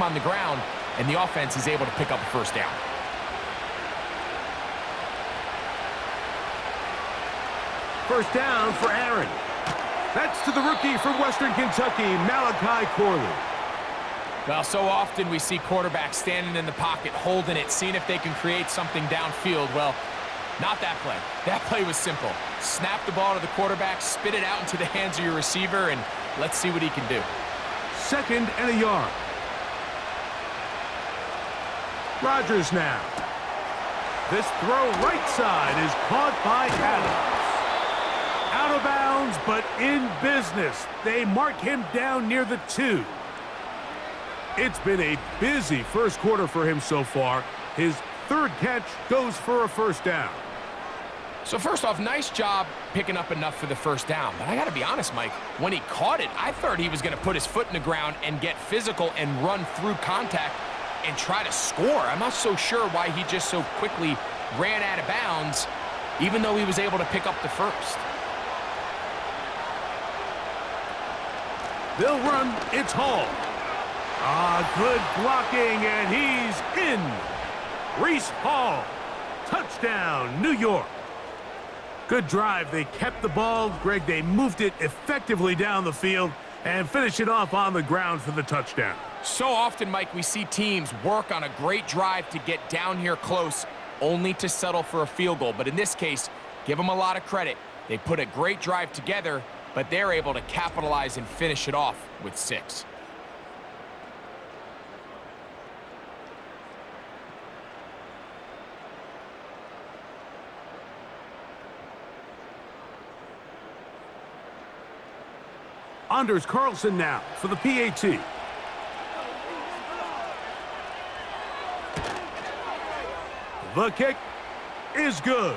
on the ground, and the offense is able to pick up a first down. First down for Aaron. That's to the rookie from Western Kentucky, Malachi Corley. Well, so often we see quarterbacks standing in the pocket, holding it, seeing if they can create something downfield. Well, not that play. That play was simple. Snap the ball to the quarterback, spit it out into the hands of your receiver, and let's see what he can do. 2nd and a yard. Rodgers now. This throw right side is caught by Adams. Out of bounds, but in business. They mark him down near the 2. It's been a busy first quarter for him so far. His 3rd catch goes for a first down. So first off, nice job picking up enough for the first down. But I got to be honest, Mike, when he caught it, I thought he was going to put his foot in the ground and get physical and run through contact and try to score. I'm not so sure why he just so quickly ran out of bounds, even though he was able to pick up the first. They'll run. It's Hall. Good blocking, and he's in. Reese Hall. Touchdown, New York. Good drive. They kept the ball. Greg, they moved it effectively down the field and finish it off on the ground for the touchdown. So often, Mike, we see teams work on a great drive to get down here close, only to settle for a field goal. But in this case, give them a lot of credit. They put a great drive together, but they're able to capitalize and finish it off with 6. Anders Carlson now for the PAT. The kick is good.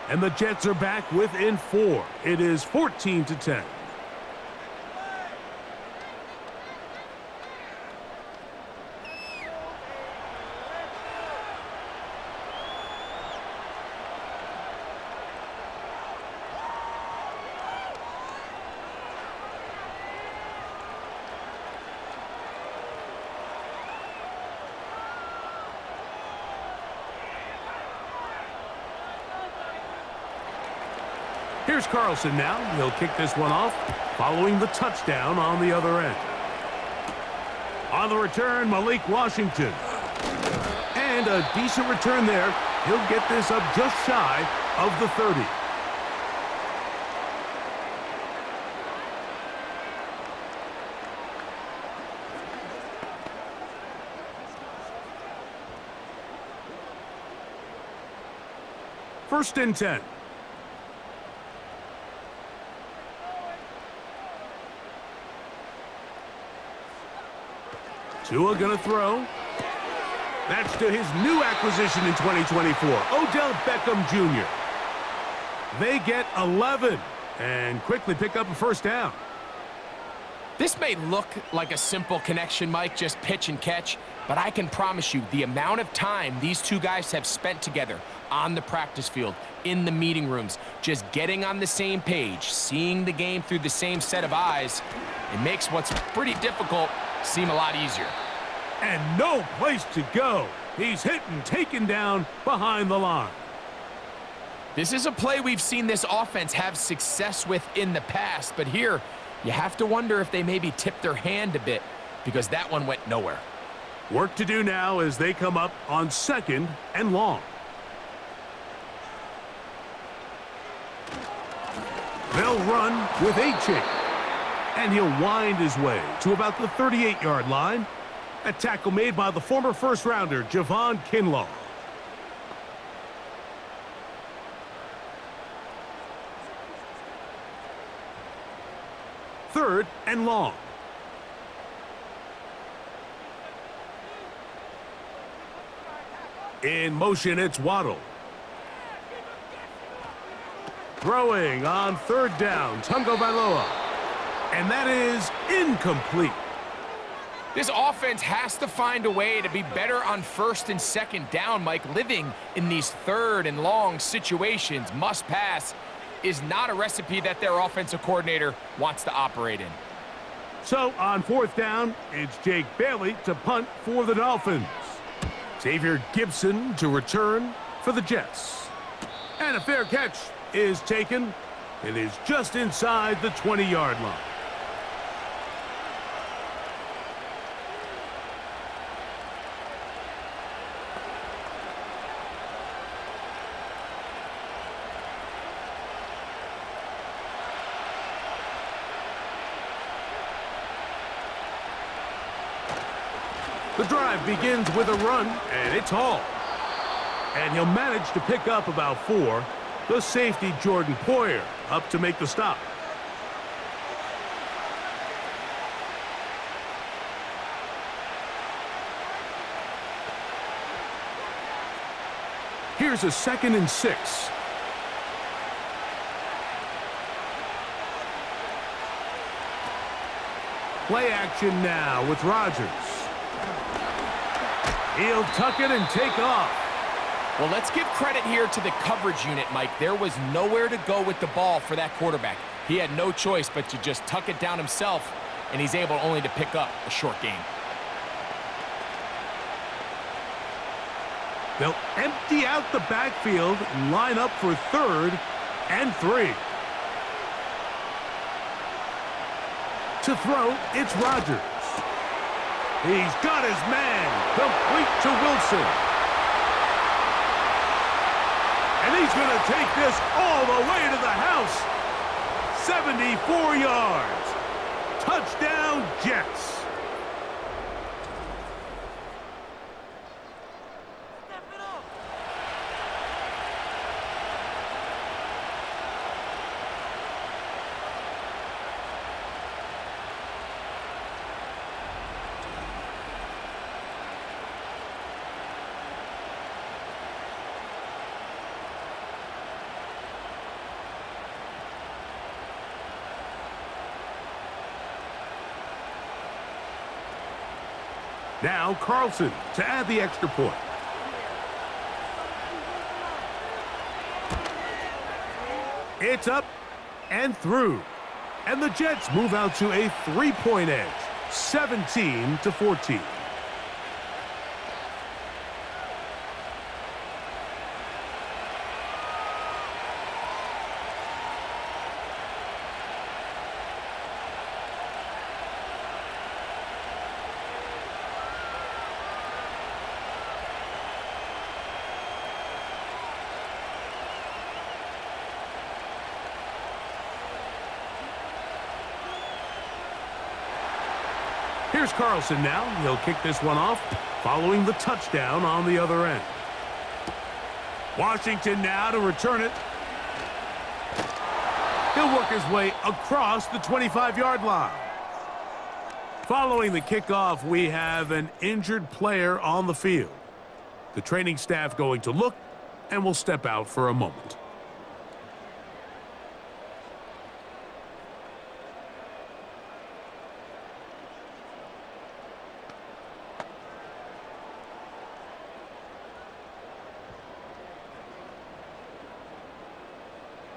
And the Jets are back within 4. It is 14-10. Here's Carlson now. He'll kick this one off, following the touchdown on the other end. On the return, Malik Washington. And a decent return there. He'll get this up just shy of the 30. First and 10. Tua gonna throw. That's to his new acquisition in 2024, Odell Beckham Jr. They get 11 and quickly pick up a first down. This may look like a simple connection, Mike, just pitch and catch, but I can promise you the amount of time these two guys have spent together on the practice field, in the meeting rooms, just getting on the same page, seeing the game through the same set of eyes, it makes what's pretty difficult seem a lot easier. And no place to go. He's hit and taken down behind the line. This is a play we've seen this offense have success with in the past, but here you have to wonder if they maybe tipped their hand a bit because that one went nowhere. Work to do now as they come up on 2nd and long. They'll run with H. And he'll wind his way to about the 38-yard line. A tackle made by the former first-rounder, Javon Kinlaw. Third and long. In motion, it's Waddle. Throwing on 3rd down, Tungo Vailoa. And that is incomplete. This offense has to find a way to be better on 1st and 2nd down, Mike. Living in these 3rd and long situations, must pass, is not a recipe that their offensive coordinator wants to operate in. So on fourth down, it's Jake Bailey to punt for the Dolphins. Xavier Gibson to return for the Jets. And a fair catch is taken. It is just inside the 20-yard line. The drive begins with a run, and it's hauled. And he'll manage to pick up about 4. The safety, Jordan Poyer, up to make the stop. Here's a 2nd and 6. Play action now with Rodgers. He'll tuck it and take off. Well, let's give credit here to the coverage unit, Mike. There was nowhere to go with the ball for that quarterback. He had no choice but to just tuck it down himself, and he's able only to pick up a short gain. They'll empty out the backfield and line up for 3rd and 3. To throw, it's Rodgers. He's got his man, complete to Wilson. And he's going to take this all the way to the house. 74 yards. Touchdown, Jets. Now Carlson to add the extra point. It's up and through. And the Jets move out to a 3-point edge, 17-14. Here's Carlson now. He'll kick this one off, following the touchdown on the other end. Washington now to return it. He'll work his way across the 25-yard line. Following the kickoff, we have an injured player on the field. The training staff going to look and will step out for a moment.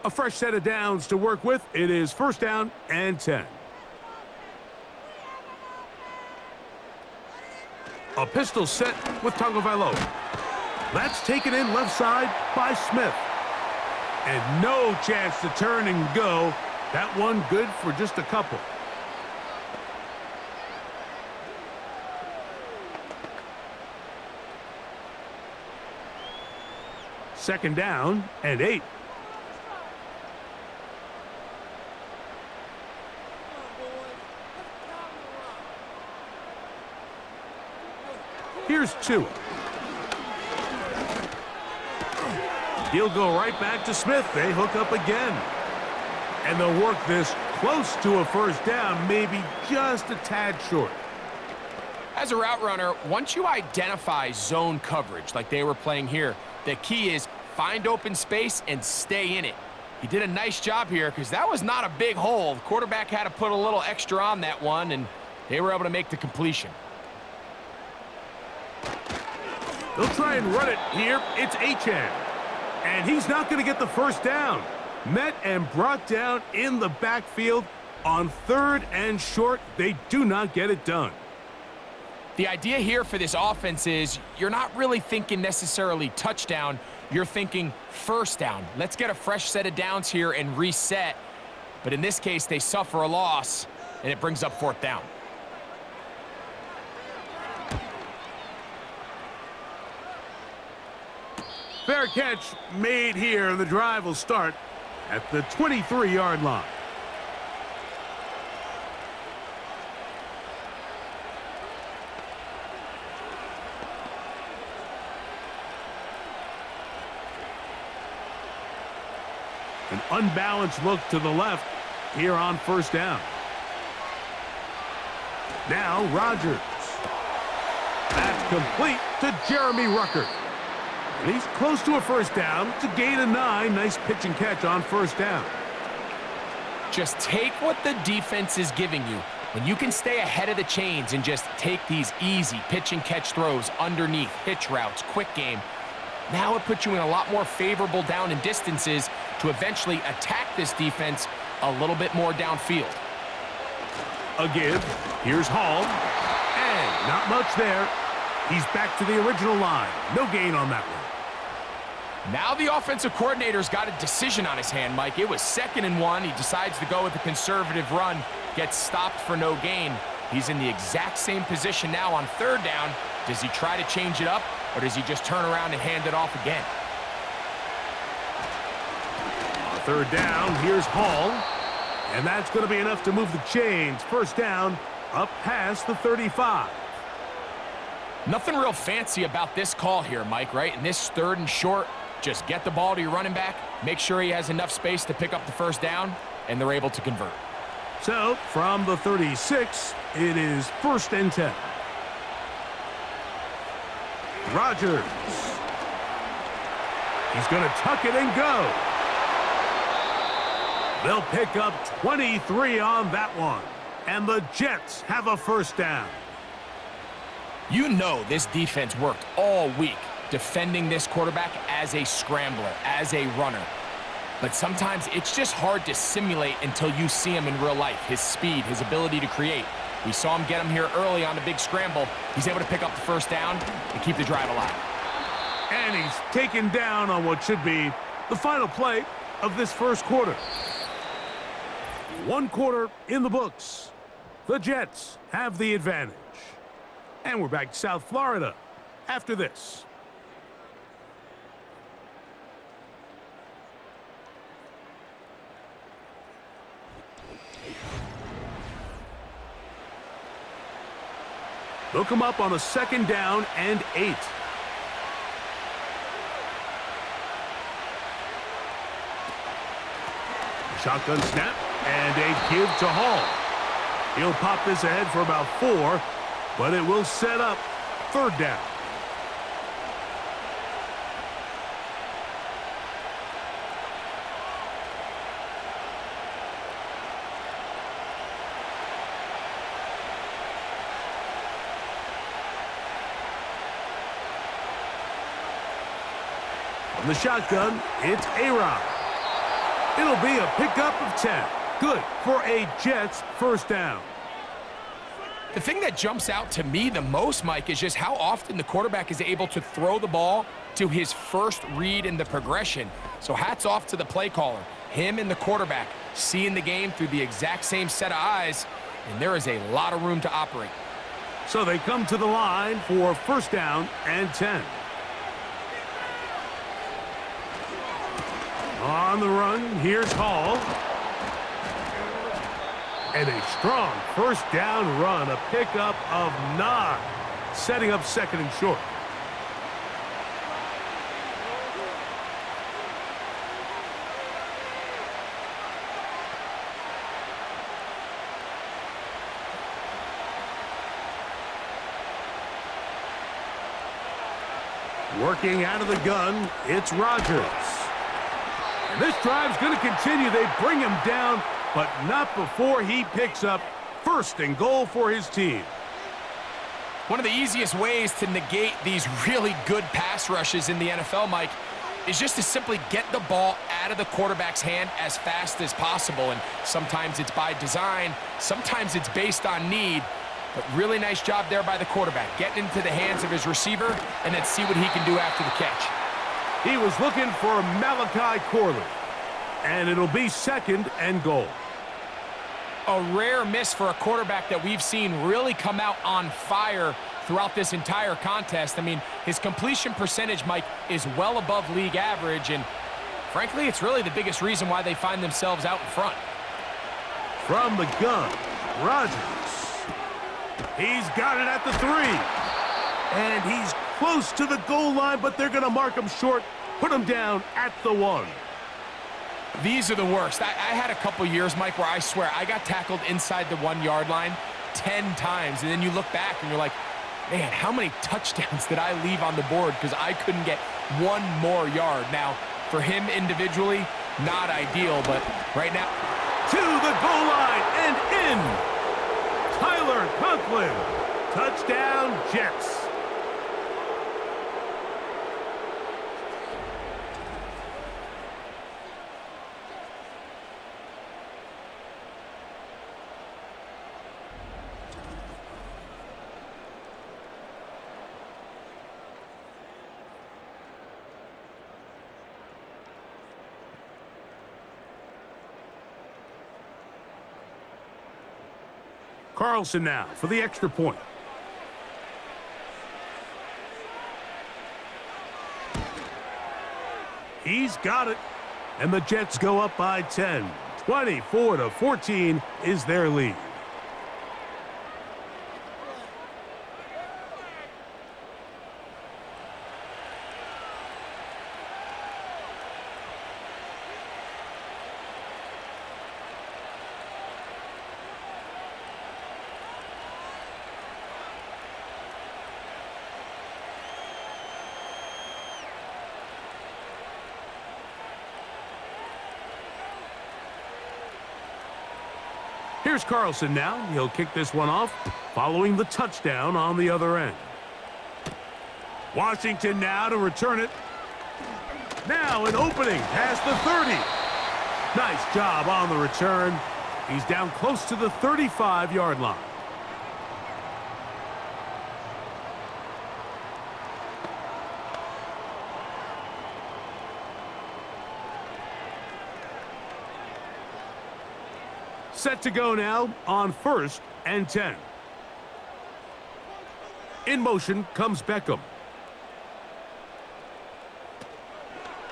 A fresh set of downs to work with. It is 1st down and 10. A pistol set with Tagovailoa. That's taken in left side by Smith. And no chance to turn and go. That one good for just a couple. Second down and 8. Here's 2. He'll go right back to Smith. They hook up again. And they'll work this close to a 1st down, maybe just a tad short. As a route runner, once you identify zone coverage like they were playing here, the key is find open space and stay in it. He did a nice job here because that was not a big hole. The quarterback had to put a little extra on that one, and they were able to make the completion. They'll try and run it here. It's Achane. And he's not going to get the 1st down. Met and brought down in the backfield. On 3rd and short, they do not get it done. The idea here for this offense is you're not really thinking necessarily touchdown. You're thinking first down. Let's get a fresh set of downs here and reset. But in this case, they suffer a loss, and it brings up 4th down. Fair catch made here. The drive will start at the 23-yard line. An unbalanced look to the left here on 1st down. Now Rodgers. That's complete to Jeremy Ruckert. And he's close to a 1st down to gain a 9. Nice pitch and catch on 1st down. Just take what the defense is giving you. When you can stay ahead of the chains and just take these easy pitch and catch throws underneath, hitch routes, quick game, now it puts you in a lot more favorable down and distances to eventually attack this defense a little bit more downfield. A give. Here's Hall. And not much there. He's back to the original line. No gain on that one. Now the offensive coordinator's got a decision on his hand, Mike. It was 2nd and 1. He decides to go with a conservative run, gets stopped for no gain. He's in the exact same position now on 3rd down. Does he try to change it up, or does he just turn around and hand it off again? On 3rd down, here's Hall. And that's going to be enough to move the chains. 1st down, up past the 35. Nothing real fancy about this call here, Mike, right? In this 3rd and short, just get the ball to your running back, make sure he has enough space to pick up the 1st down, and they're able to convert. So, from the 36, it is 1st and 10. Rodgers. He's going to tuck it and go. They'll pick up 23 on that one. And the Jets have a 1st down. You know this defense worked all week defending this quarterback as a scrambler, as a runner. But sometimes it's just hard to simulate until you see him in real life, his speed, his ability to create. We saw him get him here early on the big scramble. He's able to pick up the 1st down and keep the drive alive. And he's taken down on what should be the final play of this 1st quarter. 1 quarter in the books. The Jets have the advantage. And we're back to South Florida after this. They'll come up on a 2nd down and 8. Shotgun snap and a give to Hall. He'll pop this ahead for about 4, but it will set up 3rd down. From the shotgun, it's A-Rod. It'll be a pickup of 10. Good for a Jets 1st down. The thing that jumps out to me the most, Mike, is just how often the quarterback is able to throw the ball to his first read in the progression. So hats off to the play caller. Him and the quarterback seeing the game through the exact same set of eyes, and there is a lot of room to operate. So they come to the line for 1st down and 10. On the run, here's Hall. And a strong 1st down run, a pickup of 9, setting up 2nd and short. Working out of the gun, it's Rodgers. And this drive's going to continue. They bring him down, but not before he picks up 1st and goal for his team. One of the easiest ways to negate these really good pass rushes in the NFL, Mike, is just to simply get the ball out of the quarterback's hand as fast as possible. And sometimes it's by design, sometimes it's based on need. But really nice job there by the quarterback, getting into the hands of his receiver, and then see what he can do after the catch. He was looking for Malachi Corley, and it'll be 2nd and goal. A rare miss for a quarterback that we've seen really come out on fire throughout this entire contest. I mean, his completion percentage, Mike, is well above league average, and frankly, it's really the biggest reason why they find themselves out in front. From the gun, Rodgers. He's got it at the 3. And he's close to the goal line, but they're going to mark him short, put him down at the 1. These are the worst. I had a couple years, Mike, where I swear I got tackled inside the 1-yard line 10 times, and then you look back and you're like, man, how many touchdowns did I leave on the board because I couldn't get one more yard? Now, for him individually, not ideal, but right now. To the goal line and in. Tyler Conklin. Touchdown, Jets. Carlson now for the extra point. He's got it. And the Jets go up by 10. 24-14 is their lead. Here's Carlson now. He'll kick this one off, following the touchdown on the other end. Washington now to return it. Now an opening past the 30. Nice job on the return. He's down close to the 35-yard line. Set to go now on 1st and 10. In motion comes Beckham.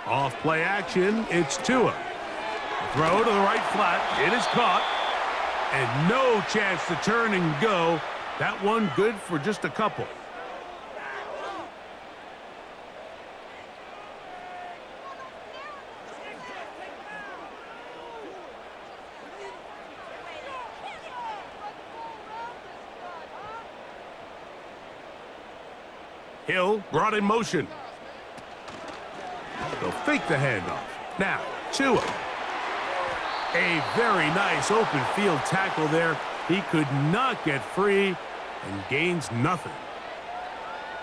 Off play action, it's Tua. Throw to the right flat, it is caught. And no chance to turn and go. That one good for just a couple. Hill brought in motion. They'll fake the handoff. Now, Tua. A very nice open field tackle there. He could not get free and gains nothing.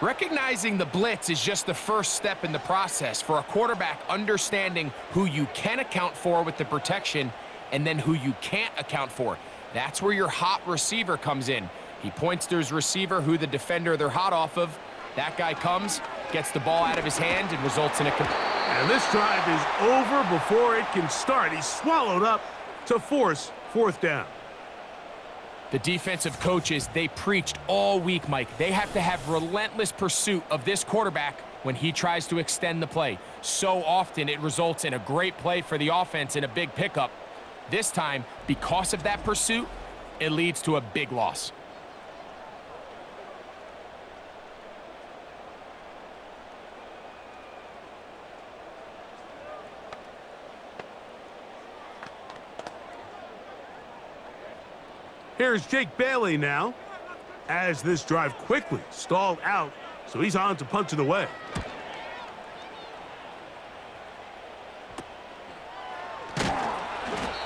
Recognizing the blitz is just the first step in the process for a quarterback, understanding who you can account for with the protection and then who you can't account for. That's where your hot receiver comes in. He points to his receiver, who the defender they're hot off of. That guy comes, gets the ball out of his hand, and results in a... And this drive is over before it can start. He's swallowed up to force 4th down. The defensive coaches, they preached all week, Mike. They have to have relentless pursuit of this quarterback when he tries to extend the play. So often it results in a great play for the offense and a big pickup. This time, because of that pursuit, it leads to a big loss. Here's Jake Bailey now, as this drive quickly stalled out, so he's on to punch it away.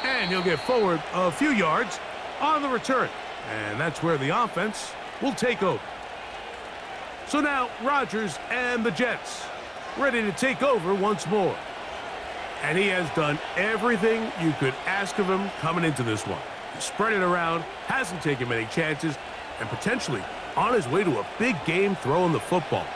And he'll get forward a few yards on the return, and that's where the offense will take over. So now Rodgers and the Jets. ready to take over once more. And he has done everything you could ask of him coming into this one. He spread it around, hasn't taken many chances, and potentially on his way to a big game throwing the football.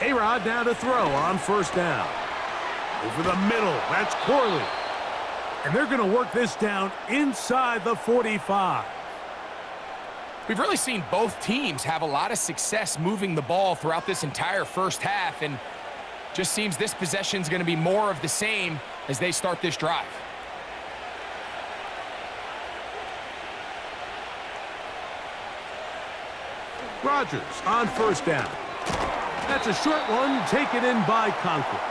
A-Rod now to throw on first down. Over the middle, that's Corley. And they're going to work this down inside the 45. We've really seen both teams have a lot of success moving the ball throughout this entire first half, and just seems this possession is going to be more of the same as they start this drive. Rodgers on first down. That's a short one taken in by Conklin.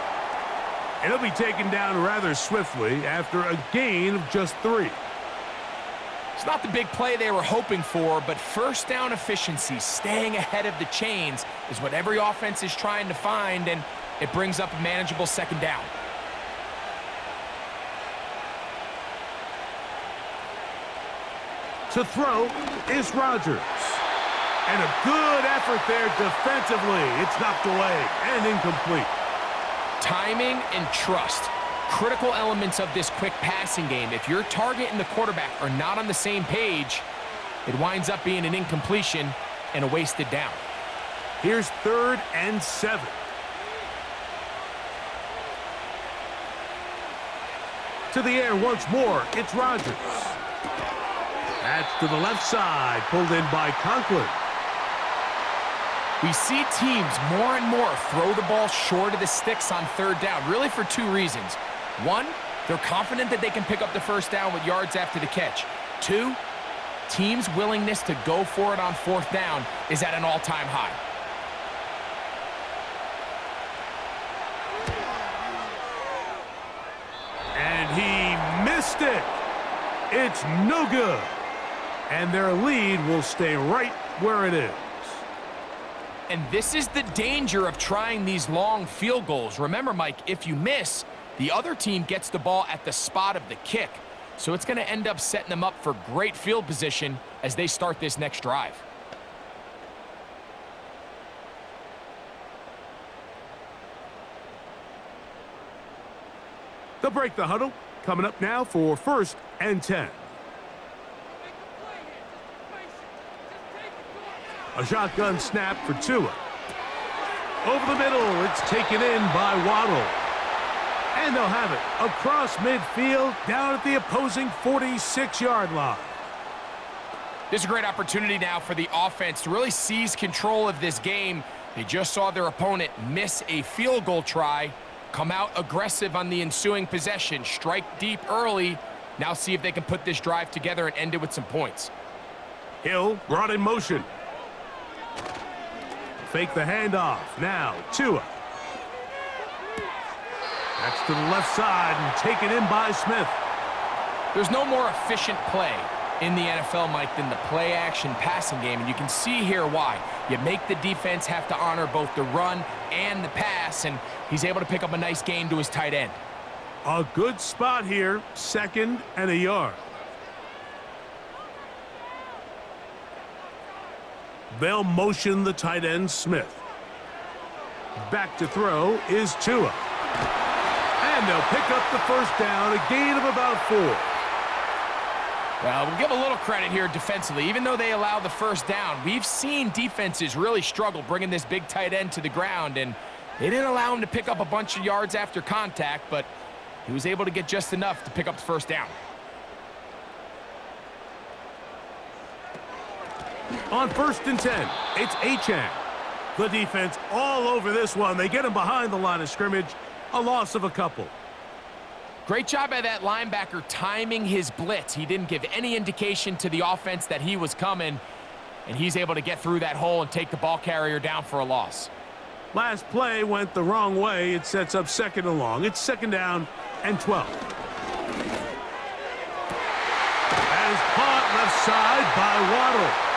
And he'll be taken down rather swiftly after a gain of just 3. It's not the big play they were hoping for, but first down efficiency, staying ahead of the chains, is what every offense is trying to find, and it brings up a manageable second down. To throw is Rodgers. And a good effort there defensively. It's knocked away and incomplete. Timing and trust, critical elements of this quick passing game. If your target and the quarterback are not on the same page, it winds up being an incompletion and a wasted down. Here's 3rd and 7. To the air once more, it's Rodgers. That's to the left side, pulled in by Conklin. We see teams more and more throw the ball short of the sticks on 3rd down, really for 2 reasons. 1, they're confident that they can pick up the first down with yards after the catch. 2, teams' willingness to go for it on 4th down is at an all-time high. And he missed it. It's no good. And their lead will stay right where it is. And this is the danger of trying these long field goals. Remember, Mike, if you miss, the other team gets the ball at the spot of the kick. So it's going to end up setting them up for great field position as they start this next drive. They'll break the huddle. Coming up now for 1st and 10. A shotgun snap for Tua. Over the middle, it's taken in by Waddle. And they'll have it across midfield down at the opposing 46-yard line. This is a great opportunity now for the offense to really seize control of this game. They just saw their opponent miss a field goal try, come out aggressive on the ensuing possession, strike deep early. Now see if they can put this drive together and end it with some points. Hill brought in motion. Fake the handoff. Now, Tua. That's to the left side and taken in by Smith. There's no more efficient play in the NFL, Mike, than the play-action passing game, and you can see here why. You make the defense have to honor both the run and the pass, and he's able to pick up a nice gain to his tight end. A good spot here, 2nd and a yard. They'll motion the tight end, Smith. Back to throw is Tua. And they'll pick up the first down, a gain of about 4. Well, we'll give a little credit here defensively. Even though they allow the first down, we've seen defenses really struggle bringing this big tight end to the ground, and they didn't allow him to pick up a bunch of yards after contact, but he was able to get just enough to pick up the first down. On 1st and 10, it's Achane. The defense all over this one. They get him behind the line of scrimmage. A loss of a couple. Great job by that linebacker timing his blitz. He didn't give any indication to the offense that he was coming, and he's able to get through that hole and take the ball carrier down for a loss. Last play went the wrong way. It sets up 2nd and long. It's 2nd down and 12. That is caught left side by Waddle.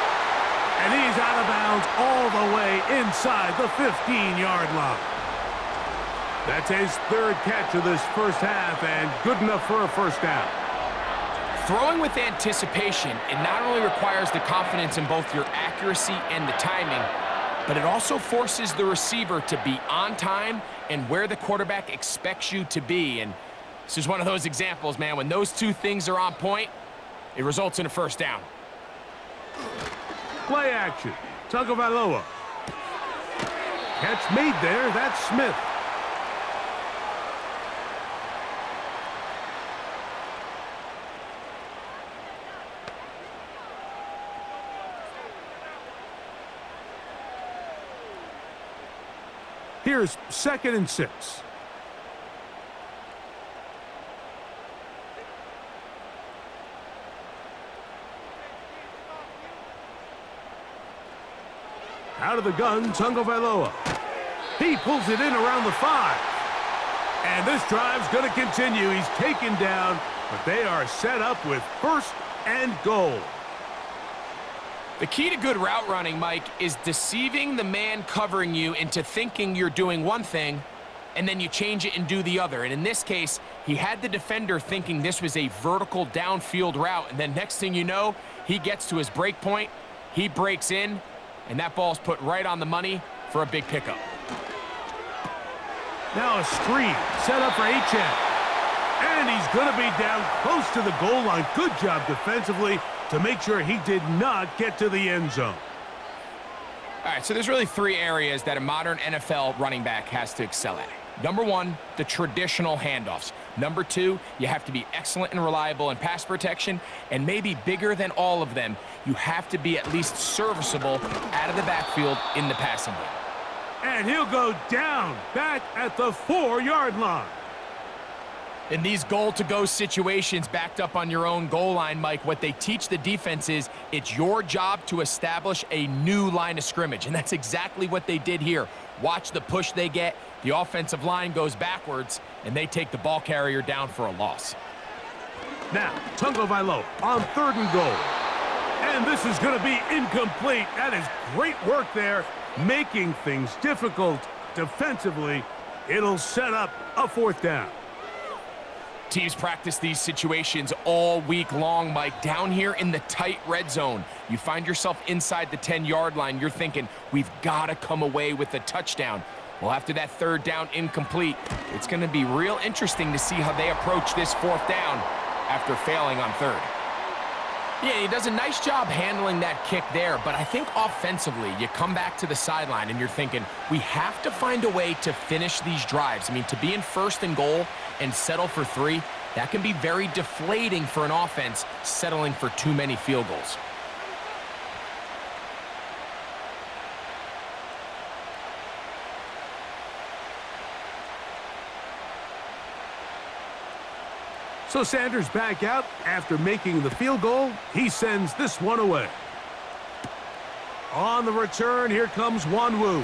And he's out of bounds all the way inside the 15-yard line. That's his 3rd catch of this first half, and good enough for a first down. Throwing with anticipation, it not only requires the confidence in both your accuracy and the timing, but it also forces the receiver to be on time and where the quarterback expects you to be. And this is one of those examples, man. When those two things are on point, it results in a first down. Play action. Tagovailoa. Catch made there. That's Smith. Here's 2nd and 6. Out of the gun, Tagovailoa. He pulls it in around the 5. And this drive's going to continue. He's taken down, but they are set up with 1st and goal. The key to good route running, Mike, is deceiving the man covering you into thinking you're doing one thing, and then you change it and do the other. And in this case, he had the defender thinking this was a vertical downfield route, and then next thing you know, he gets to his break point, he breaks in, and that ball's put right on the money for a big pickup. Now a screen set up for Achane. And he's going to be down close to the goal line. Good job defensively to make sure he did not get to the end zone. All right, so there's really 3 areas that a modern NFL running back has to excel at. Number 1, the traditional handoffs. Number 2, you have to be excellent and reliable in pass protection. And maybe bigger than all of them, you have to be at least serviceable out of the backfield in the passing game. And he'll go down back at the 4-yard line. In these goal-to-go situations backed up on your own goal line, Mike, what they teach the defense is it's your job to establish a new line of scrimmage, and that's exactly what they did here. Watch the push they get. The offensive line goes backwards, and they take the ball carrier down for a loss. Now, Tagovailoa on 3rd and goal. And this is going to be incomplete. That is great work there, making things difficult defensively. It'll set up a 4th down. Teams practice these situations all week long, Mike. Down here in the tight red zone, you find yourself inside the 10-yard line. You're thinking, we've got to come away with a touchdown. Well, after that 3rd down incomplete, it's going to be real interesting to see how they approach this 4th down after failing on 3rd. Yeah, he does a nice job handling that kick there, but I think offensively, you come back to the sideline and you're thinking, we have to find a way to finish these drives. I mean, to be in 1st and goal and settle for 3, that can be very deflating for an offense settling for too many field goals. So Sanders back out after making the field goal. He sends this one away. On the return, here comes Wanwu.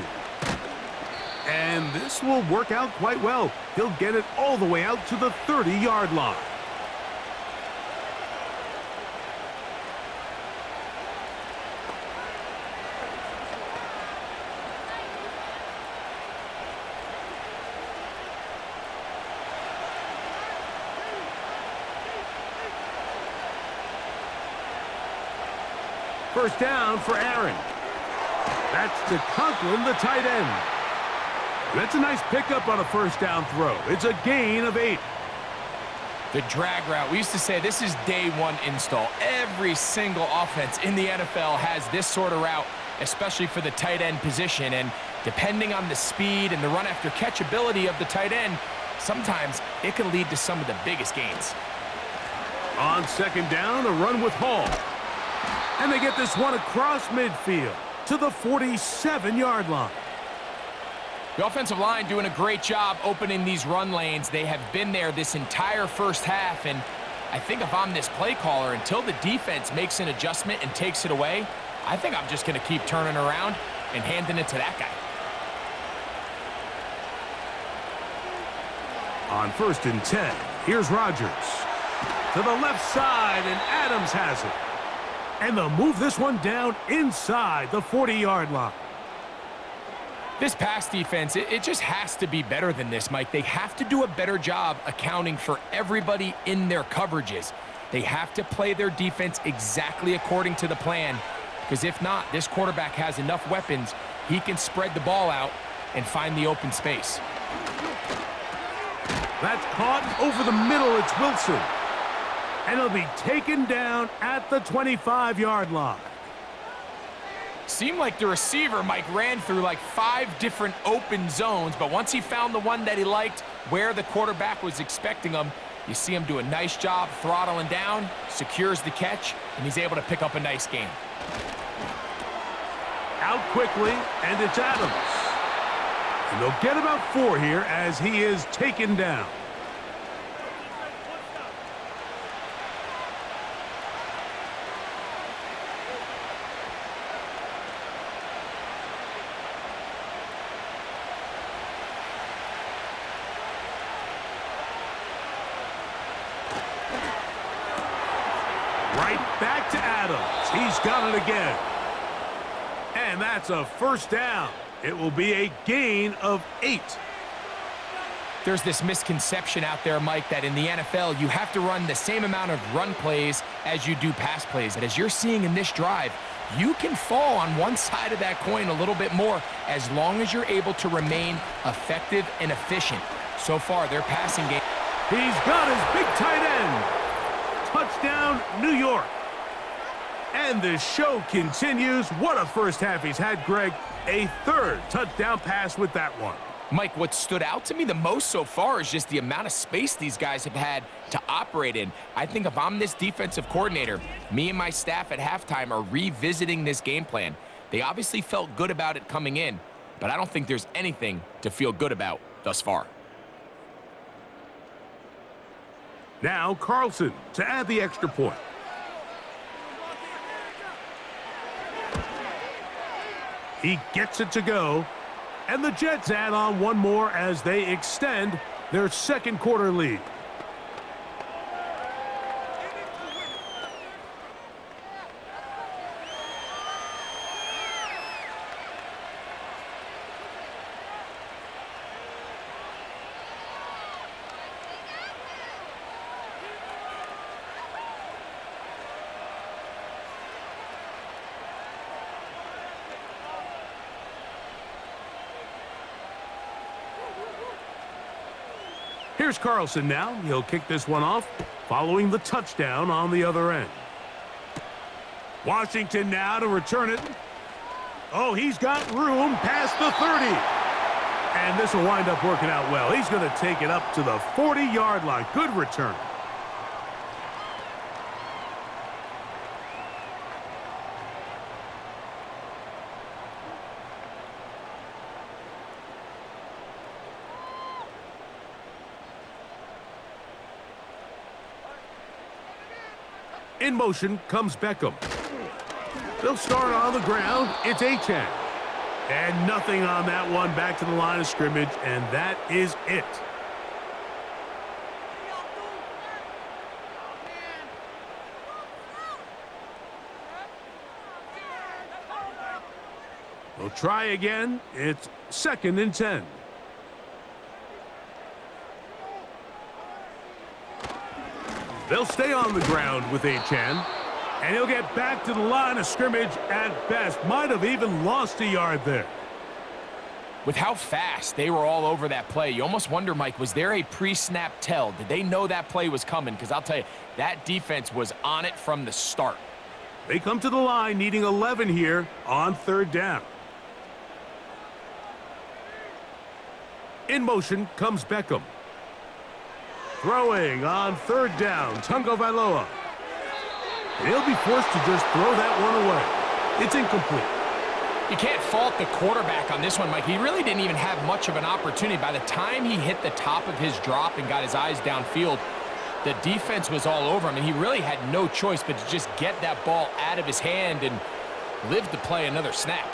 And this will work out quite well. He'll get it all the way out to the 30-yard line. First down for Aaron. That's to Conklin, the tight end. That's a nice pickup on a first down throw. It's a gain of 8. The drag route. We used to say this is day 1 install. Every single offense in the NFL has this sort of route, especially for the tight end position. And depending on the speed and the run after catch ability of the tight end, sometimes it can lead to some of the biggest gains. On second down, a run with Hall. And they get this one across midfield to the 47-yard line. The offensive line doing a great job opening these run lanes. They have been there this entire first half, and I think if I'm this play caller, until the defense makes an adjustment and takes it away, I think I'm just going to keep turning around and handing it to that guy. On 1st and 10, here's Rodgers. To the left side, and Adams has it. And they'll move this one down inside the 40-yard line. This pass defense, it just has to be better than this, Mike. They have to do a better job accounting for everybody in their coverages. They have to play their defense exactly according to the plan, because if not, this quarterback has enough weapons, he can spread the ball out and find the open space. That's caught over the middle. It's Wilson. And he'll be taken down at the 25-yard line. Seemed like the receiver, Mike, ran through like 5 different open zones, but once he found the one that he liked, where the quarterback was expecting him, you see him do a nice job throttling down, secures the catch, and he's able to pick up a nice gain. Out quickly, and it's Adams. And they'll get about 4 here as he is taken down. Right back to Adams. He's got it again. And that's a first down. It will be a gain of 8. There's this misconception out there, Mike, that in the NFL, you have to run the same amount of run plays as you do pass plays. And as you're seeing in this drive, you can fall on one side of that coin a little bit more as long as you're able to remain effective and efficient. So far, their passing game. He's got his big tight end. Touchdown, New York. And the show continues. What a first half he's had, Greg. A 3rd touchdown pass with that one. Mike, what stood out to me the most so far is just the amount of space these guys have had to operate in. I think if I'm this defensive coordinator, me and my staff at halftime are revisiting this game plan. They obviously felt good about it coming in, but I don't think there's anything to feel good about thus far. Now Carlson to add the extra point. He gets it to go. And the Jets add on one more as they extend their second quarter lead. Here's Carlson now. He'll kick this one off, following the touchdown on the other end. Washington now to return it. Oh, he's got room past the 30. And this will wind up working out well. He's going to take it up to the 40-yard line. Good return. In motion comes Beckham. They'll start on the ground. It's Achane. And nothing on that one. Back to the line of scrimmage, and that is it. They'll try again. It's 2nd and 10. They'll stay on the ground with Achane, and he'll get back to the line of scrimmage at best. Might have even lost a yard there. With how fast they were all over that play, you almost wonder, Mike, was there a pre-snap tell? Did they know that play was coming? Because I'll tell you, that defense was on it from the start. They come to the line needing 11 here on 3rd down. In motion comes Beckham. Throwing on 3rd down, Tungo Vailoa. He'll be forced to just throw that one away. It's incomplete. You can't fault the quarterback on this one, Mike. He really didn't even have much of an opportunity. By the time he hit the top of his drop and got his eyes downfield, the defense was all over him, and he really had no choice but to just get that ball out of his hand and live to play another snap.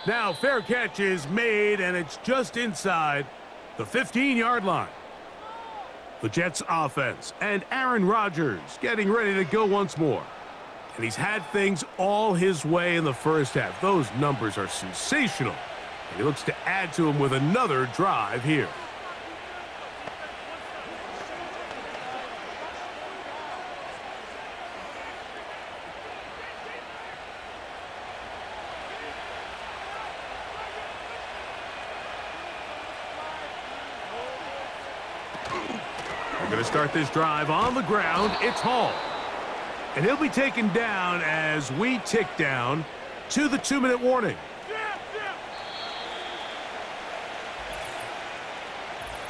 Now, fair catch is made, and it's just inside the 15-yard line. The Jets offense and Aaron Rodgers getting ready to go once more. And he's had things all his way in the first half. Those numbers are sensational. He looks to add to him with another drive here. We're going to start this drive on the ground. It's Hall. And he'll be taken down as we tick down to the 2-minute warning.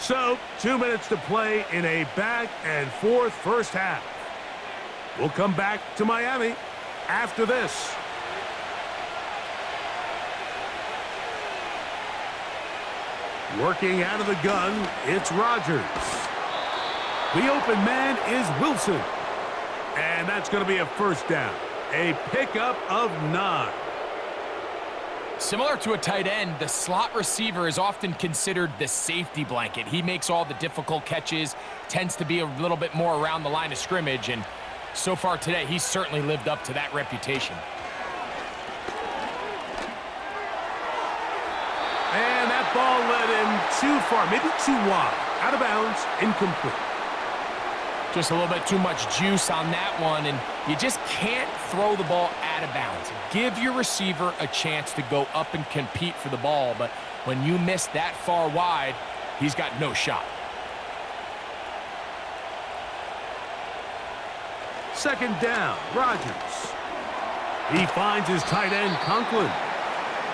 So, 2 minutes to play in a back-and-forth first half. We'll come back to Miami after this. Working out of the gun, it's Rodgers. The open man is Wilson. And that's going to be a first down. A pickup of 9. Similar to a tight end, the slot receiver is often considered the safety blanket. He makes all the difficult catches, tends to be a little bit more around the line of scrimmage, and so far today, he's certainly lived up to that reputation. And that ball led him too far, maybe too wide. Out of bounds, incomplete. Just a little bit too much juice on that one, and you just can't throw the ball out of bounds. Give your receiver a chance to go up and compete for the ball, but when you miss that far wide, he's got no shot. Second down, Rodgers. He finds his tight end, Conklin.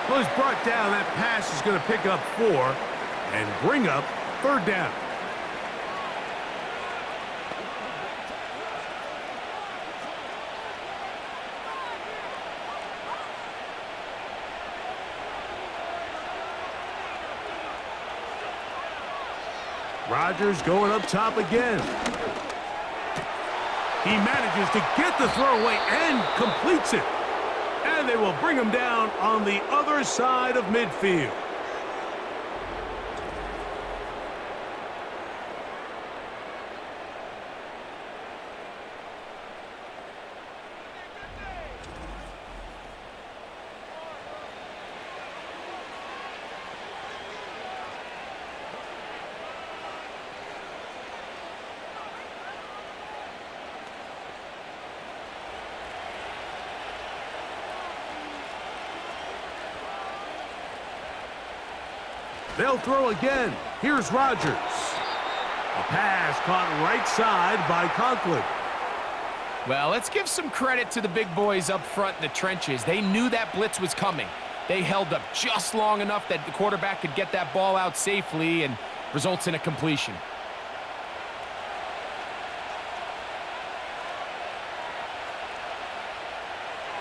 Well, he's brought down. That pass is going to pick up 4 and bring up third down. Rodgers going up top again. He manages to get the throw away and completes it. And they will bring him down on the other side of midfield. They'll throw again. Here's Rodgers. A pass caught right side by Conklin. Well, let's give some credit to the big boys up front in the trenches. They knew that blitz was coming. They held up just long enough that the quarterback could get that ball out safely and results in a completion.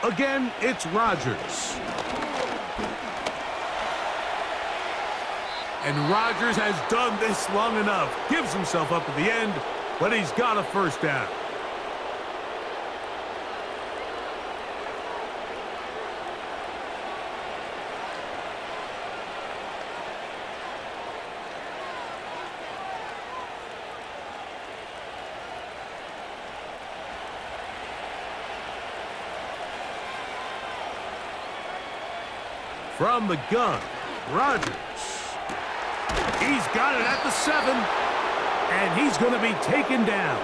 Again, it's Rodgers. And Rodgers has done this long enough. Gives himself up at the end, but he's got a first down. From the gun, Rodgers. He's got it at the 7, and he's going to be taken down.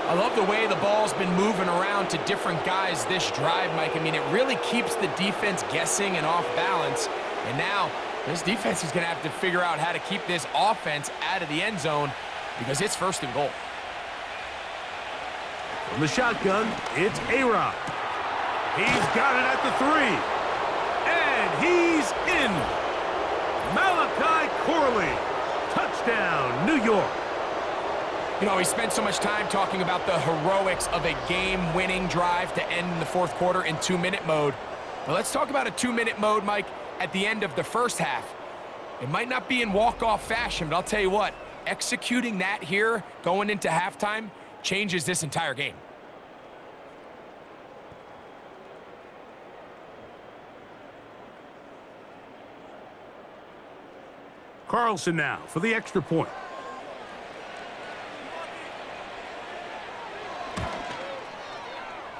I love the way the ball's been moving around to different guys this drive, Mike. I mean, it really keeps the defense guessing and off balance. And now this defense is going to have to figure out how to keep this offense out of the end zone because it's first and goal. From the shotgun, it's A-Rod. He's got it at the 3, and he's in. Malachi Corley, touchdown, New York. You know, we spent so much time talking about the heroics of a game-winning drive to end in the fourth quarter in 2-minute mode. Well, let's talk about a 2-minute mode, Mike, at the end of the first half. It might not be in walk-off fashion, but I'll tell you what, executing that here going into halftime changes this entire game. Carlson now for the extra point.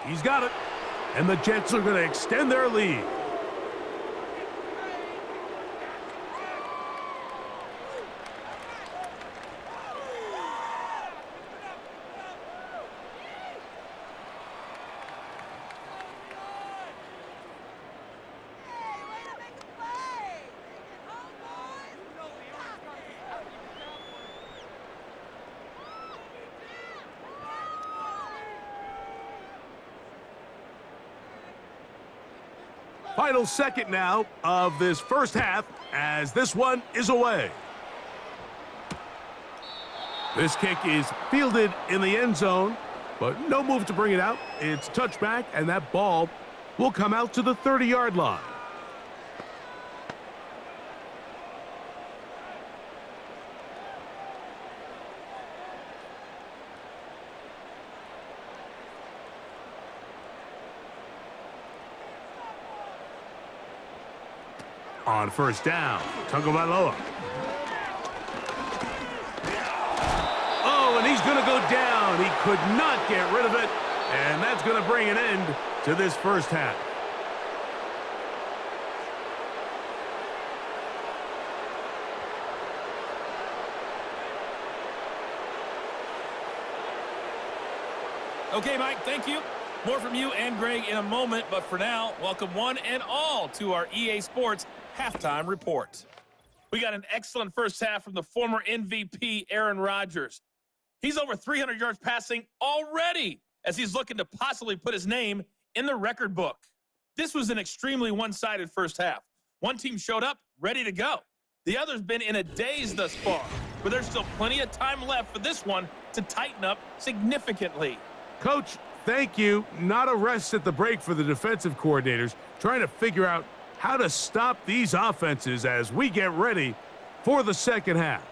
He's got it. And the Jets are going to extend their lead. Final second now of this first half as this one is away. This kick is fielded in the end zone, but no move to bring it out. It's touchback, and that ball will come out to the 30-yard line. On first down, Tagovailoa. Oh, and he's going to go down. He could not get rid of it, and that's going to bring an end to this first half. Okay, Mike, thank you. More from you and Greg in a moment, but for now, welcome one and all to our EA Sports Halftime Report. We got an excellent first half from the former MVP, Aaron Rodgers. He's over 300 yards passing already as he's looking to possibly put his name in the record book. This was an extremely one-sided first half. One team showed up ready to go. The other's been in a daze thus far, but there's still plenty of time left for this one to tighten up significantly. Coach, thank you. Not a rest at the break for the defensive coordinators, trying to figure out how to stop these offenses as we get ready for the second half.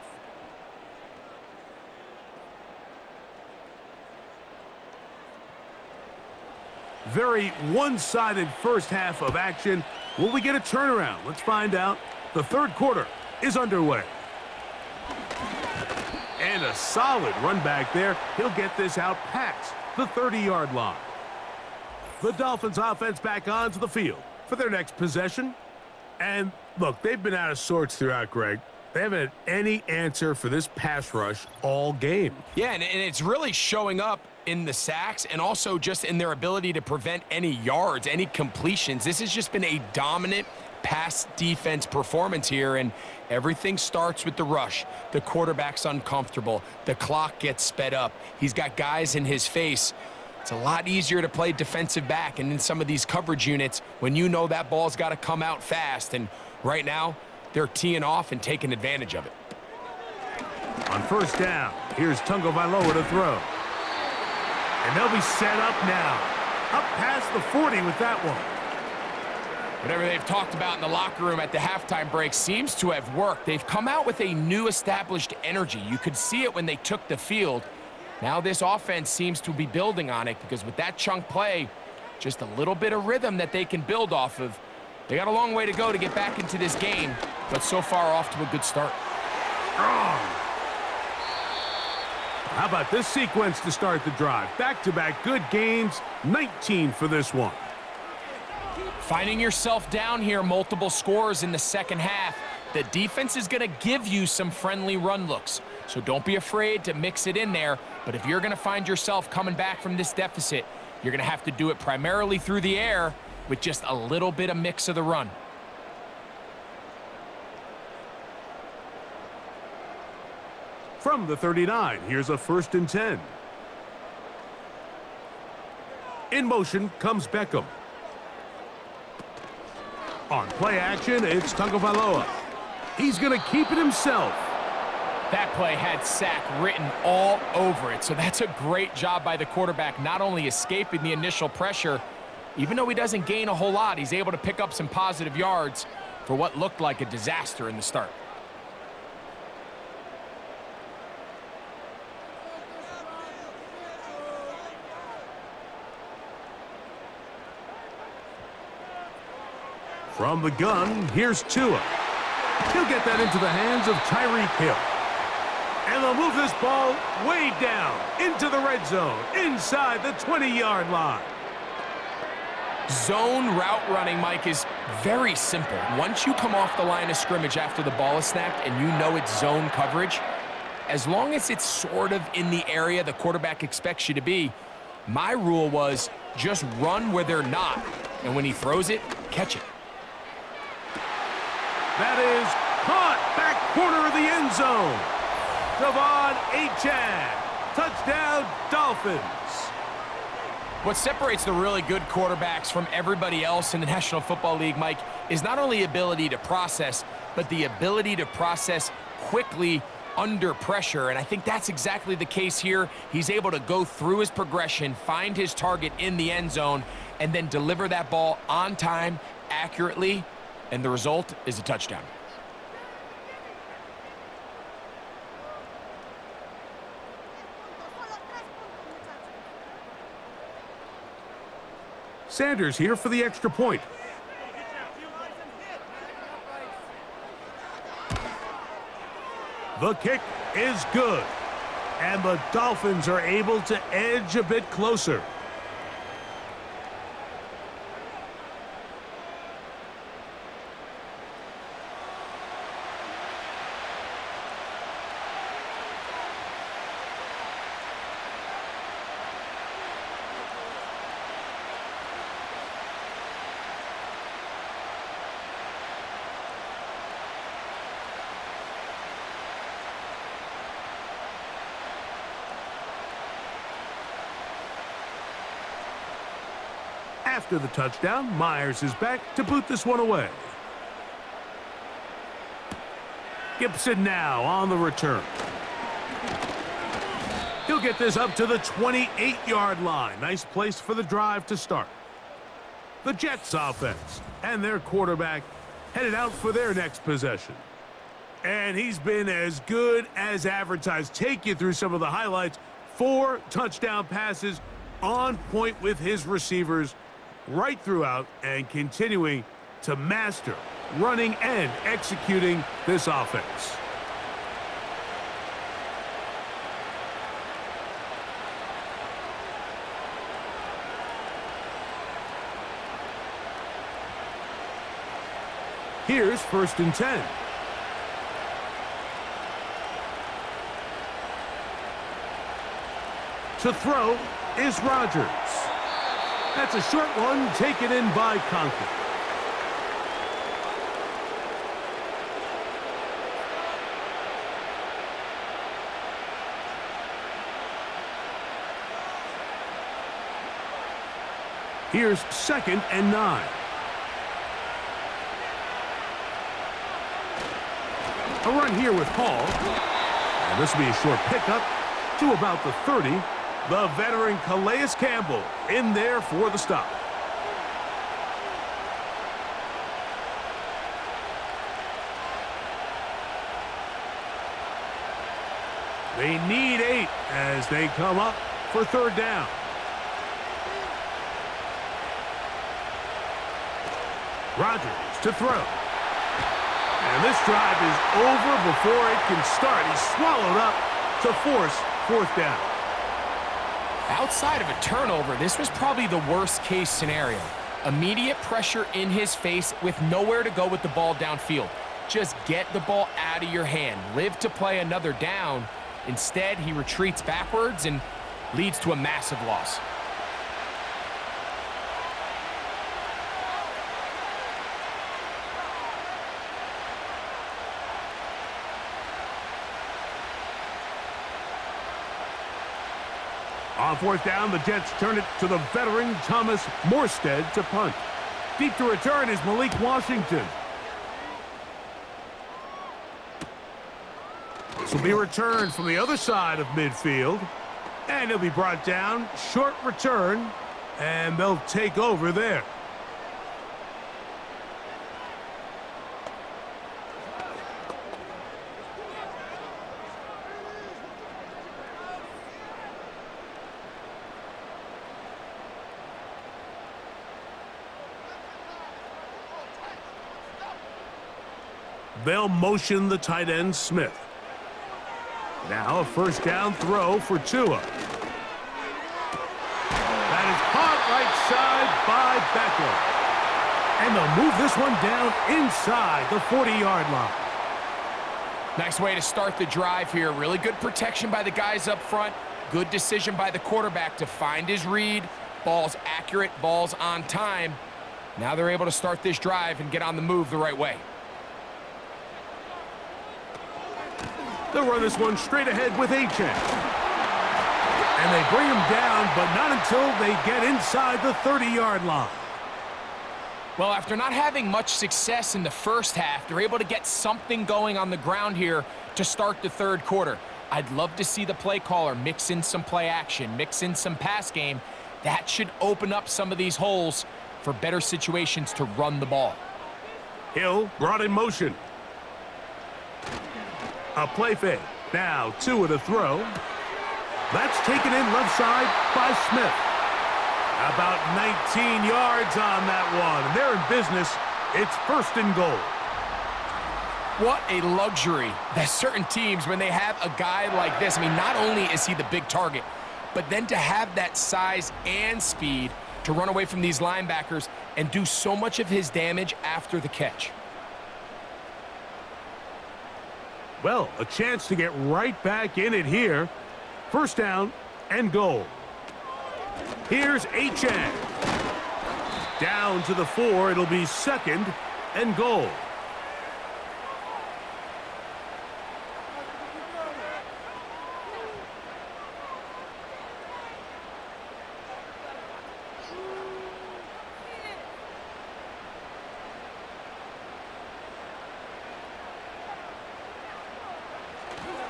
Very one-sided first half of action. Will we get a turnaround? Let's find out. The third quarter is underway. And a solid run back there. He'll get this out past the 30-yard line. The Dolphins offense back onto the field for their next possession. And look, they've been out of sorts throughout, Greg. They haven't had any answer for this pass rush all game. Yeah, and it's really showing up in the sacks and also just in their ability to prevent any yards, any completions. This has just been a dominant pass defense performance here, and everything starts with the rush. The quarterback's uncomfortable. The clock gets sped up. He's got guys in his face. It's a lot easier to play defensive back and in some of these coverage units when you know that ball's got to come out fast, and right now they're teeing off and taking advantage of it. On first down, here's Tagovailoa to throw. And they'll be set up now. Up past the 40 with that one. Whatever they've talked about in the locker room at the halftime break seems to have worked. They've come out with a new established energy. You could see it when they took the field. Now this offense seems to be building on it because with that chunk play, just a little bit of rhythm that they can build off of. They got a long way to go to get back into this game, but so far off to a good start. Strong. How about this sequence to start the drive? Back-to-back good gains, 19 for this one. Finding yourself down here, multiple scores in the second half. The defense is going to give you some friendly run looks, so don't be afraid to mix it in there. But if you're going to find yourself coming back from this deficit, you're going to have to do it primarily through the air with just a little bit of mix of the run. From the 39, here's a 1st and 10. In motion comes Beckham. On play action, it's Tagovailoa. He's going to keep it himself. That play had sack written all over it, so that's a great job by the quarterback, not only escaping the initial pressure, even though he doesn't gain a whole lot, he's able to pick up some positive yards for what looked like a disaster in the start. From the gun, here's Tua. He'll get that into the hands of Tyreek Hill. And they'll move this ball way down into the red zone, inside the 20-yard line. Zone route running, Mike, is very simple. Once you come off the line of scrimmage after the ball is snapped and you know it's zone coverage, as long as it's sort of in the area the quarterback expects you to be, my rule was just run where they're not. And when he throws it, catch it. That is caught back corner of the end zone. Devon Achane. Touchdown, Dolphins. What separates the really good quarterbacks from everybody else in the National Football League, Mike, is not only ability to process, but the ability to process quickly under pressure. And I think that's exactly the case here. He's able to go through his progression, find his target in the end zone, and then deliver that ball on time, accurately, and the result is a touchdown. Sanders here for the extra point. The kick is good. And the Dolphins are able to edge a bit closer. After the touchdown, Myers is back to boot this one away. Gibson now on the return. He'll get this up to the 28-yard line. Nice place for the drive to start. The Jets offense and their quarterback headed out for their next possession. And he's been as good as advertised. Take you through some of the highlights. 4 touchdown passes, on point with his receivers right throughout, and continuing to master running and executing this offense. Here's 1st and 10. To throw is Rodgers. That's a short one taken in by Conklin. Here's 2nd and 9. A run here with Hall. And this will be a short pickup to about the 30. The veteran Calais Campbell in there for the stop. They need 8 as they come up for 3rd down. Rodgers to throw. And this drive is over before it can start. He's swallowed up to force 4th down. Outside of a turnover, this was probably the worst-case scenario. Immediate pressure in his face with nowhere to go with the ball downfield. Just get the ball out of your hand. Live to play another down. Instead, he retreats backwards and leads to a massive loss. On 4th down, the Jets turn it to the veteran Thomas Morstead to punt. Deep to return is Malik Washington. This will be returned from the other side of midfield. And he'll be brought down. Short return. And they'll take over there. They'll motion the tight end, Smith. Now a 1st down throw for Tua. That is caught right side by Beckham. And they'll move this one down inside the 40-yard line. Nice way to start the drive here. Really good protection by the guys up front. Good decision by the quarterback to find his read. Ball's accurate, ball's on time. Now they're able to start this drive and get on the move the right way. They'll run this one straight ahead with Achane. And they bring him down, but not until they get inside the 30-yard line. Well, after not having much success in the first half, they're able to get something going on the ground here to start the third quarter. I'd love to see the play caller mix in some play action, mix in some pass game. That should open up some of these holes for better situations to run the ball. Hill brought in motion. A play fake. Now 2 at a throw. That's taken in left side by Smith. About 19 yards on that one. And they're in business. It's 1st and goal. What a luxury that certain teams, when they have a guy like this, I mean, not only is he the big target, but then to have that size and speed to run away from these linebackers and do so much of his damage after the catch. Well, a chance to get right back in it here. 1st down and goal. Here's Achane. Down to the 4. It'll be 2nd and goal.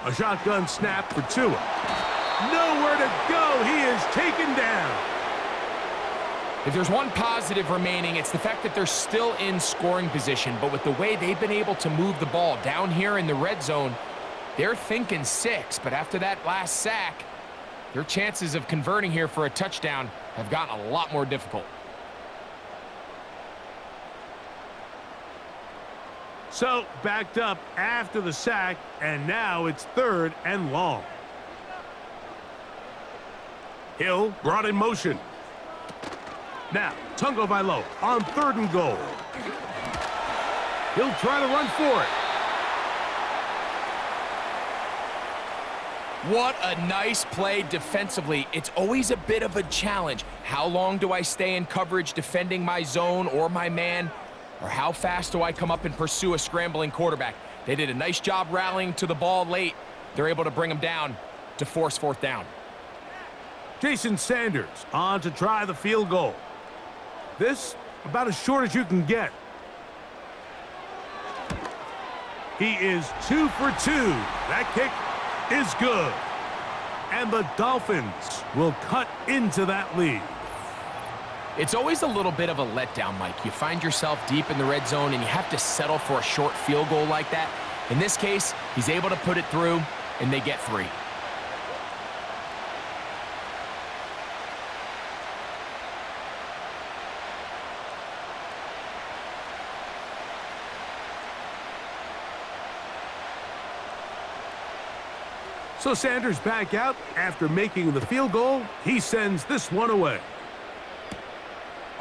A shotgun snap for Tua. Nowhere to go. He is taken down. If there's one positive remaining, it's the fact that they're still in scoring position. But with the way they've been able to move the ball down here in the red zone, they're thinking 6. But after that last sack, their chances of converting here for a touchdown have gotten a lot more difficult. So, backed up after the sack, and now it's 3rd and long. Hill brought in motion. Now, Tagovailoa on 3rd and goal. He'll try to run for it. What a nice play defensively. It's always a bit of a challenge. How long do I stay in coverage defending my zone or my man? Or how fast do I come up and pursue a scrambling quarterback? They did a nice job rallying to the ball late. They're able to bring him down to force 4th down. Jason Sanders on to try the field goal. This about as short as you can get. He is 2 for 2. That kick is good. And the Dolphins will cut into that lead. It's always a little bit of a letdown, Mike. You find yourself deep in the red zone and you have to settle for a short field goal like that. In this case, he's able to put it through, and they get 3. So Sanders back out after making the field goal. He sends this one away.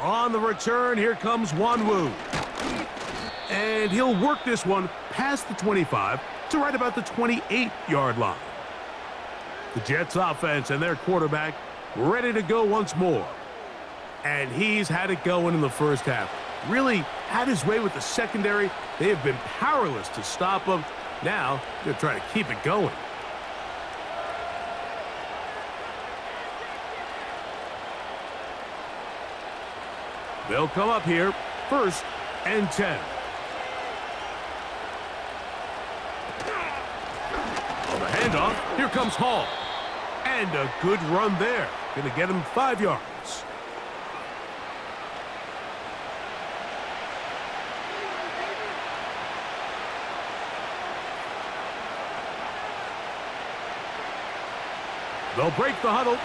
On the return, here comes Wanwu. And he'll work this one past the 25 to right about the 28-yard line. The Jets offense and their quarterback ready to go once more. And he's had it going in the first half. Really had his way with the secondary. They have been powerless to stop him. Now they're trying to keep it going. They'll come up here, 1st and 10. On the handoff, here comes Hall. And a good run there. Going to get him 5 yards. They'll break the huddle.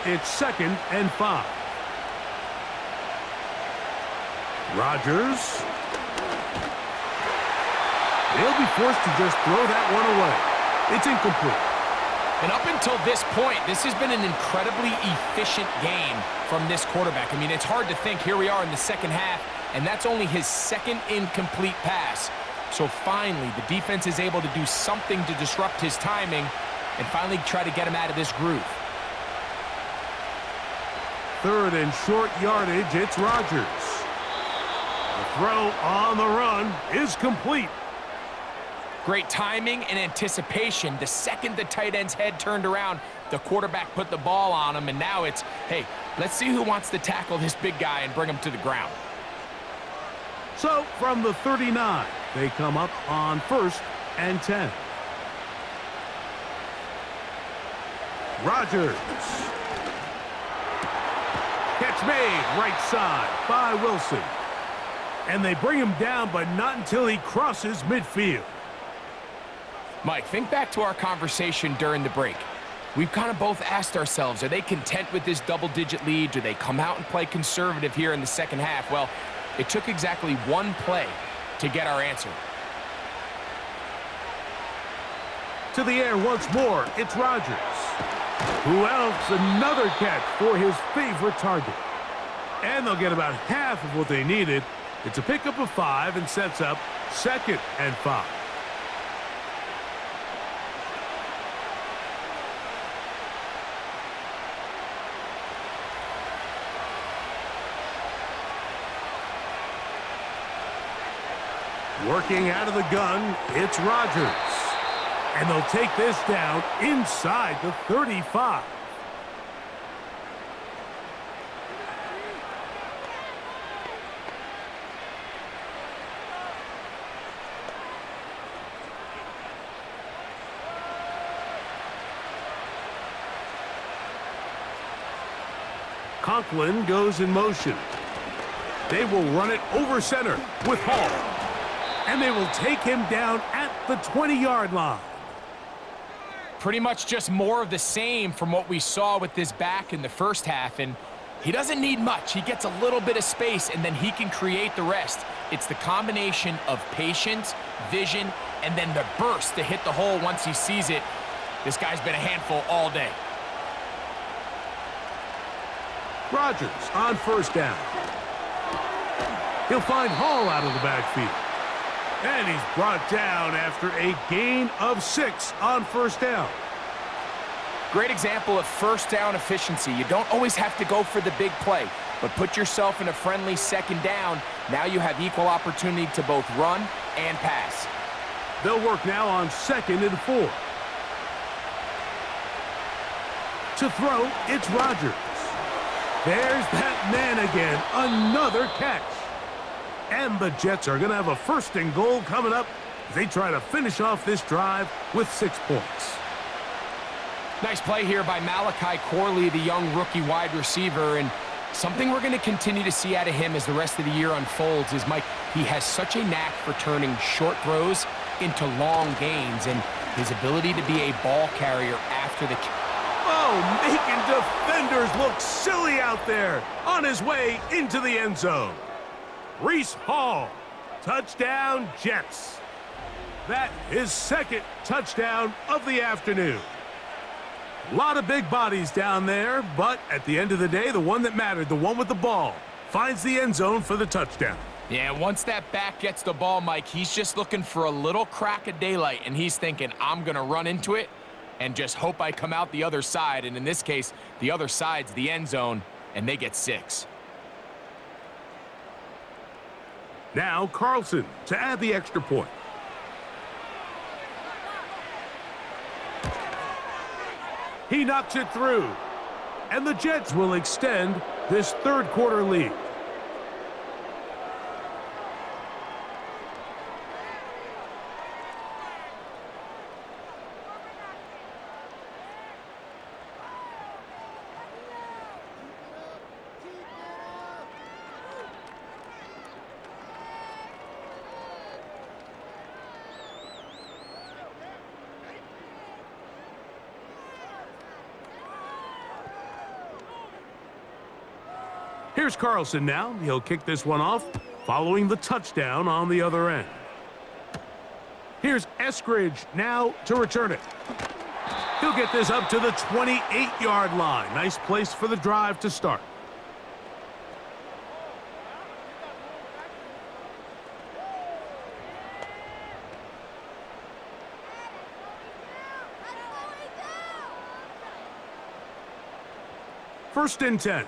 It's 2nd and 5. Rodgers. They'll be forced to just throw that one away. It's incomplete. And up until this point, this has been an incredibly efficient game from this quarterback. I mean, it's hard to think here we are in the second half, and that's only his 2nd incomplete pass. So finally, the defense is able to do something to disrupt his timing and finally try to get him out of this groove. 3rd and short yardage, it's Rodgers. The throw on the run is complete. Great timing and anticipation. The second the tight end's head turned around, the quarterback put the ball on him, and now it's, hey, let's see who wants to tackle this big guy and bring him to the ground. So from the 39, they come up on 1st and 10. Rodgers. Catch made right side by Wilson. And they bring him down, but not until he crosses midfield. Mike, think back to our conversation during the break. We've kind of both asked ourselves, are they content with this double-digit lead? Do they come out and play conservative here in the second half? Well, it took exactly one play to get our answer. To the air once more, it's Rodgers. Who else? Another catch for his favorite target. And they'll get about half of what they needed. It's a pickup of 5 and sets up 2nd and 5. Working out of the gun, it's Rodgers. And they'll take this down inside the 35. Conklin goes in motion. They will run it over center with Hall. And they will take him down at the 20-yard line. Pretty much just more of the same from what we saw with this back in the first half, and he doesn't need much. He gets a little bit of space, and then he can create the rest. It's the combination of patience, vision, and then the burst to hit the hole once he sees it. This guy's been a handful all day. Rodgers on 1st down. He'll find Hall out of the backfield. And he's brought down after a gain of 6 on 1st down. Great example of 1st down efficiency. You don't always have to go for the big play, but put yourself in a friendly 2nd down. Now you have equal opportunity to both run and pass. They'll work now on 2nd and 4. To throw, it's Rodgers. There's that man again. Another catch. And the Jets are going to have a 1st and goal coming up as they try to finish off this drive with 6 points. Nice play here by Malachi Corley, the young rookie wide receiver, and something we're going to continue to see out of him as the rest of the year unfolds is, Mike, he has such a knack for turning short throws into long gains, and his ability to be a ball carrier after the... Oh, making defenders look silly out there on his way into the end zone. Breece Hall, touchdown Jets. That is 2nd touchdown of the afternoon. A lot of big bodies down there, but at the end of the day, the one that mattered, the one with the ball, finds the end zone for the touchdown. Yeah, once that back gets the ball, Mike, he's just looking for a little crack of daylight, and he's thinking, I'm going to run into it and just hope I come out the other side. And in this case, the other side's the end zone, and they get 6. Now Carlson to add the extra point. He knocks it through. And the Jets will extend this 3rd quarter lead. Here's Carlson now. He'll kick this one off, following the touchdown on the other end. Here's Eskridge now to return it. He'll get this up to the 28-yard line. Nice place for the drive to start. First and 10.